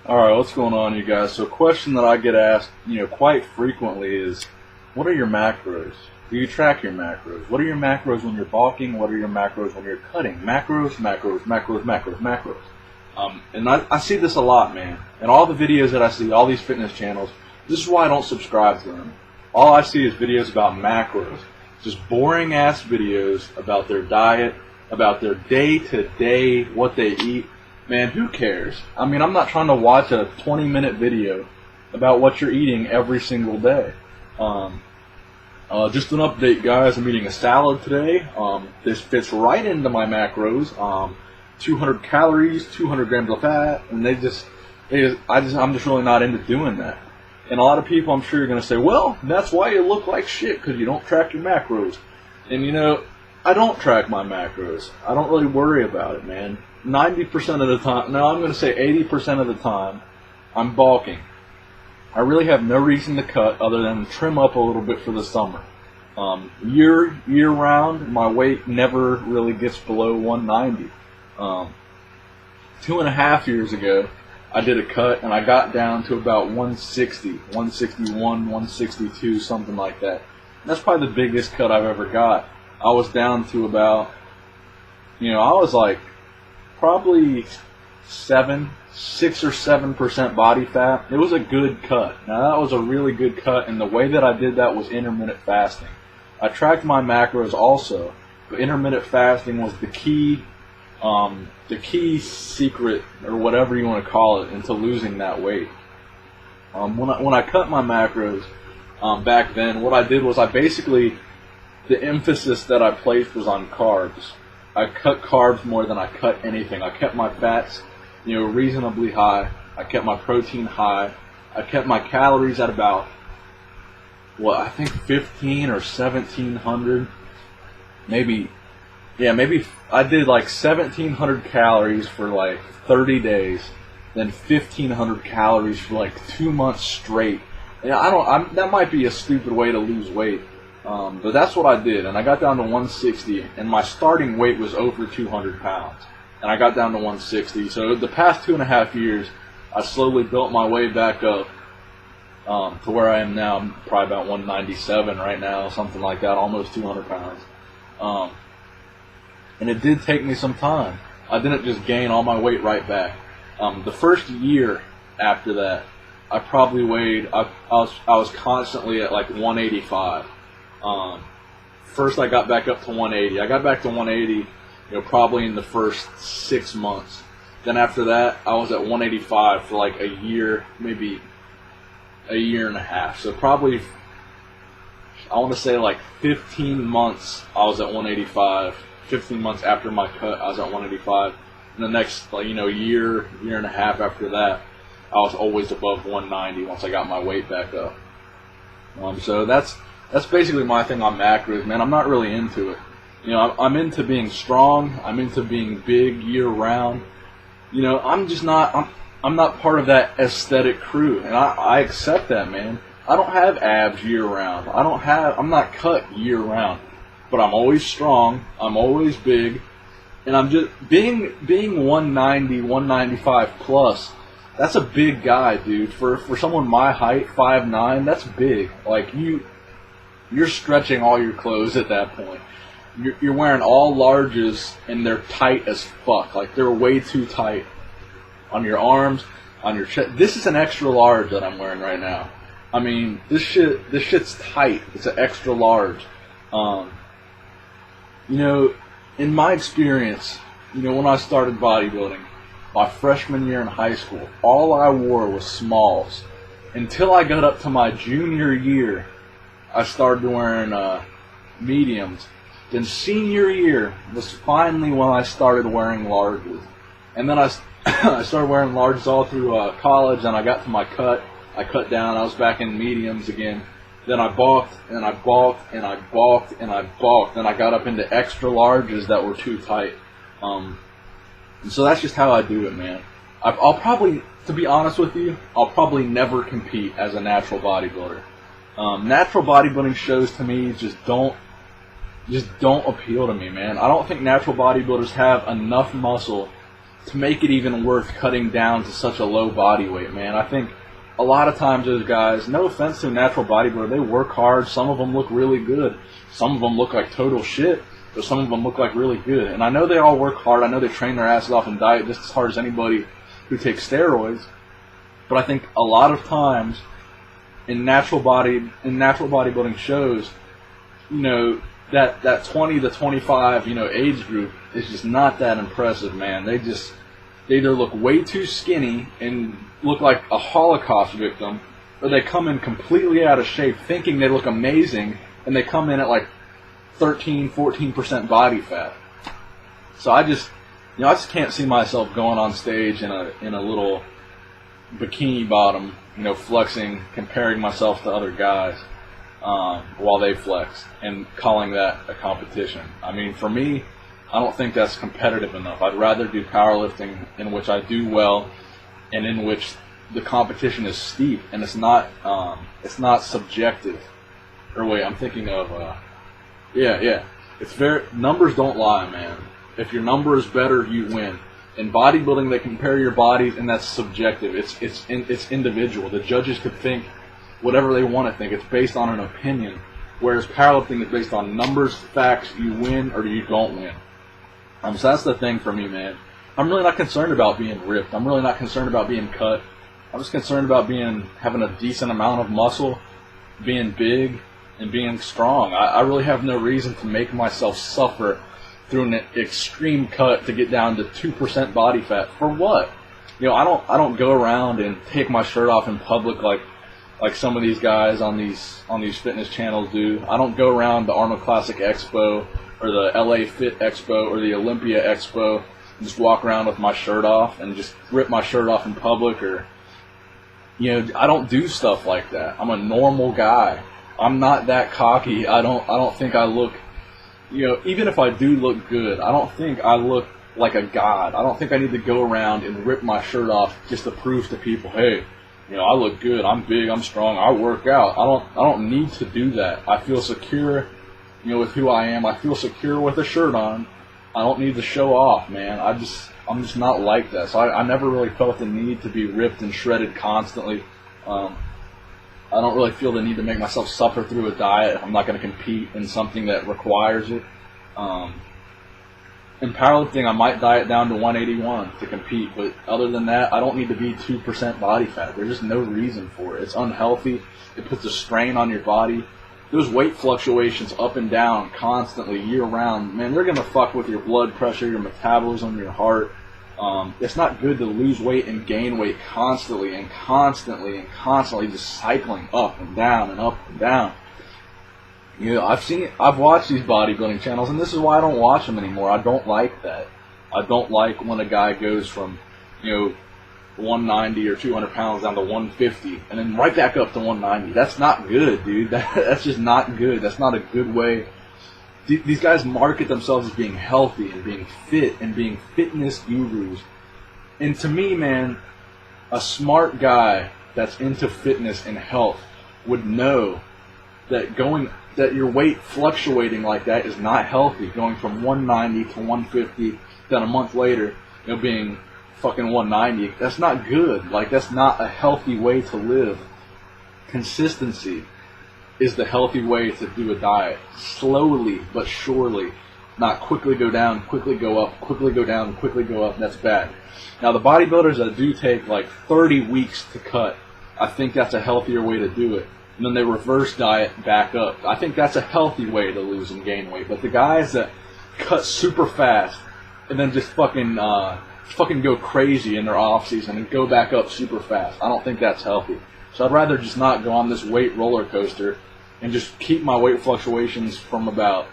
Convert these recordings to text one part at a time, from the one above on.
Alright, what's going on, you guys? So a question that I get asked, quite frequently is, what are your macros? Do you track your macros? What are your macros when you're bulking? What are your macros when you're cutting? Macros, macros, macros, macros, macros. And I see this a lot, man. And all the videos that I see, all these fitness channels, this is why I don't subscribe to them. All I see is videos about macros. Just boring ass videos about their diet, about their day-to-day, what they eat. Man, who cares? I mean, I'm not trying to watch a 20-minute video about what you're eating every single day. Just an update, guys. I'm eating a salad today. This fits right into my macros. 200 calories, 200 grams of fat, and I'm just really not into doing that. And a lot of people, I'm sure, are going to say, well, that's why you look like shit, because you don't track your macros. And I don't track my macros. I don't really worry about it, man. 90% of the time, no, I'm going to say 80% of the time, I'm bulking. I really have no reason to cut other than trim up a little bit for the summer. Year round, my weight never really gets below 190. 2.5 years ago, I did a cut and I got down to about 160, 161, 162, something like that. That's probably the biggest cut I've ever got. I was down to about, I was like probably 6 or 7% body fat. It was a good cut. Now that was a really good cut, and the way that I did that was intermittent fasting. I tracked my macros also, but intermittent fasting was the key secret, or whatever you want to call it, into losing that weight. When I cut my macros back then, what I did was the emphasis that I placed was on carbs. I cut carbs more than I cut anything. I kept my fats, reasonably high. I kept my protein high. I kept my calories at about, I think 15 or 1700. Maybe I did like 1700 calories for like 30 days, then 1500 calories for like 2 months straight. And that might be a stupid way to lose weight. But that's what I did, and I got down to 160, and my starting weight was over 200 pounds, and I got down to 160. So the past 2.5 years, I slowly built my way back up to where I am now. I'm probably about 197 right now, something like that, almost 200 pounds. And it did take me some time. I didn't just gain all my weight right back. The first year after that, I probably weighed, I was constantly at like 185. First I got back up to 180. I got back to 180, probably in the first 6 months. Then after that, I was at 185 for like a year, maybe a year and a half. So probably, I want to say like 15 months I was at 185. 15 months after my cut, I was at 185. And the next, year and a half after that, I was always above 190 once I got my weight back up. So that's basically my thing on macros, man. I'm not really into it. I'm into being strong. I'm into being big year round. I'm not part of that aesthetic crew, and I accept that, man. I don't have abs year round. I'm not cut year round, but I'm always strong. I'm always big, and I'm just being 190, 195 plus. That's a big guy, dude. For someone my height, 5'9", that's big. Like you're stretching all your clothes at that point. You're wearing all larges, and they're tight as fuck. Like, they're way too tight on your arms, on your chest. This is an extra large that I'm wearing right now. I mean, this shit's tight. It's an extra large. In my experience, when I started bodybuilding, my freshman year in high school, all I wore was smalls. Until I got up to my junior year, I started wearing mediums. Then senior year was finally when I started wearing larges. And then I started wearing larges all through college, and I got to my cut. I cut down. I was back in mediums again. Then I bulked, and I bulked, and I bulked, and I bulked. Then I got up into extra larges that were too tight. And so that's just how I do it, man. I'll probably, to be honest with you, I'll probably never compete as a natural bodybuilder. Natural bodybuilding shows to me just don't appeal to me, man. I don't think natural bodybuilders have enough muscle to make it even worth cutting down to such a low body weight, man. I think a lot of times those guys, no offense to a natural bodybuilder, they work hard. Some of them look really good. Some of them look like total shit, but some of them look like really good. And I know they all work hard. I know they train their asses off and diet just as hard as anybody who takes steroids. But I think a lot of times in natural bodybuilding shows, that 20 to 25, age group is just not that impressive, man. They either look way too skinny and look like a Holocaust victim, or they come in completely out of shape thinking they look amazing, and they come in at like 13, 14% body fat. So I just can't see myself going on stage in a little bikini bottom, flexing, comparing myself to other guys while they flex and calling that a competition. I mean, for me, I don't think that's competitive enough. I'd rather do powerlifting in which I do well and in which the competition is steep and it's not subjective. Or wait, I'm thinking of it's numbers don't lie, man. If your number is better, you win. In bodybuilding, they compare your bodies, and that's subjective. It's individual. The judges could think whatever they want to think. It's based on an opinion. Whereas powerlifting is based on numbers, facts. You win or you don't win. So that's the thing for me, man. I'm really not concerned about being ripped. I'm really not concerned about being cut. I'm just concerned about having a decent amount of muscle, being big, and being strong. I really have no reason to make myself suffer through an extreme cut to get down to 2% body fat. For what? I don't go around and take my shirt off in public like some of these guys on these fitness channels do. I don't go around the Arnold Classic Expo or the LA Fit Expo or the Olympia Expo and just walk around with my shirt off and just rip my shirt off in public, or I don't do stuff like that. I'm a normal guy. I'm not that cocky. I don't think I look, even if I do look good, I don't think I look like a god. I don't think I need to go around and rip my shirt off just to prove to people, hey, I look good, I'm big, I'm strong, I work out. I don't need to do that. I feel secure, with who I am. I feel secure with a shirt on. I don't need to show off, man. I'm just not like that. So I never really felt the need to be ripped and shredded constantly. I don't really feel the need to make myself suffer through a diet if I'm not going to compete in something that requires it. In powerlifting, I might diet down to 181 to compete, but other than that, I don't need to be 2% body fat. There's just no reason for it. It's unhealthy. It puts a strain on your body. Those weight fluctuations up and down constantly, year-round, man, they're going to fuck with your blood pressure, your metabolism, your heart. It's not good to lose weight and gain weight constantly just cycling up and down and up and down. I've watched these bodybuilding channels, and this is why I don't watch them anymore. I don't like that. I don't like when a guy goes from, 190 or 200 pounds down to 150 and then right back up to 190. That's not good, dude. That's just not good. That's not a good way. These guys market themselves as being healthy and being fit and being fitness gurus. And to me, man, a smart guy that's into fitness and health would know that your weight fluctuating like that is not healthy. Going from 190 to 150, then a month later, being fucking 190, that's not good. Like, that's not a healthy way to live. Consistency is the healthy way to do a diet. Slowly but surely. Not quickly go down, quickly go up, quickly go down, quickly go up. That's bad. Now, the bodybuilders that do take like 30 weeks to cut, I think that's a healthier way to do it. And then they reverse diet back up. I think that's a healthy way to lose and gain weight. But the guys that cut super fast and then just fucking go crazy in their off season and go back up super fast, I don't think that's healthy. So I'd rather just not go on this weight roller coaster and just keep my weight fluctuations from about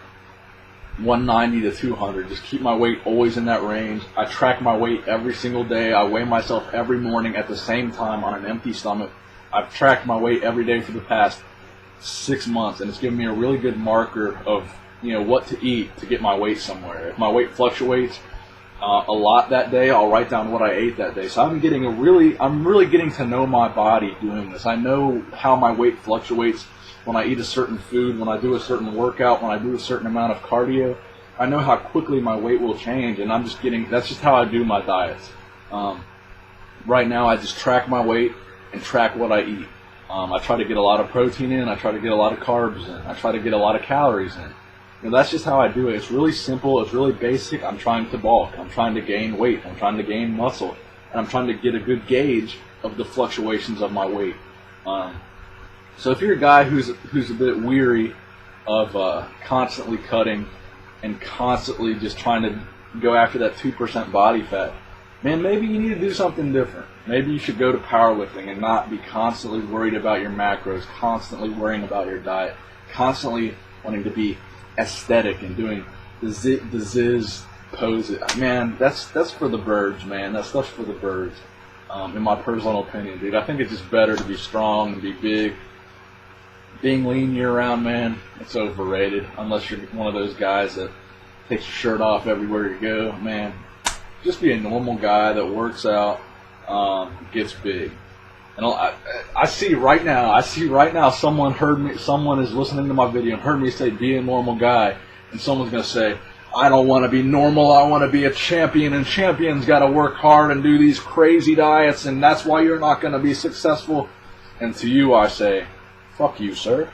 190 to 200. Just keep my weight always in that range. I track my weight every single day. I weigh myself every morning at the same time on an empty stomach. I've tracked my weight every day for the past 6 months, and it's given me a really good marker of what to eat to get my weight somewhere. If my weight fluctuates a lot that day, I'll write down what I ate that day. So I'm really getting to know my body doing this. I know how my weight fluctuates when I eat a certain food, when I do a certain workout, when I do a certain amount of cardio. I know how quickly my weight will change, and that's just how I do my diets. Right now, I just track my weight and track what I eat. I try to get a lot of protein in. I try to get a lot of carbs in. I try to get a lot of calories in. That's just how I do it. It's really simple. It's really basic. I'm trying to bulk. I'm trying to gain weight. I'm trying to gain muscle. And I'm trying to get a good gauge of the fluctuations of my weight. So if you're a guy who's a bit weary of constantly cutting and constantly just trying to go after that 2% body fat, man, maybe you need to do something different. Maybe you should go to powerlifting and not be constantly worried about your macros, constantly worrying about your diet, constantly wanting to be aesthetic and doing the ziz poses. Man, that's for the birds, man. That stuff's for the birds, in my personal opinion, dude. I think it's just better to be strong and be big. Being lean year-round, man, it's overrated. Unless you're one of those guys that takes your shirt off everywhere you go, man. Just be a normal guy that works out, gets big. And I see right now someone is listening to my video and heard me say be a normal guy, and someone's going to say, I don't want to be normal, I want to be a champion, and champions got to work hard and do these crazy diets, and that's why you're not going to be successful. And to you I say, fuck you, sir.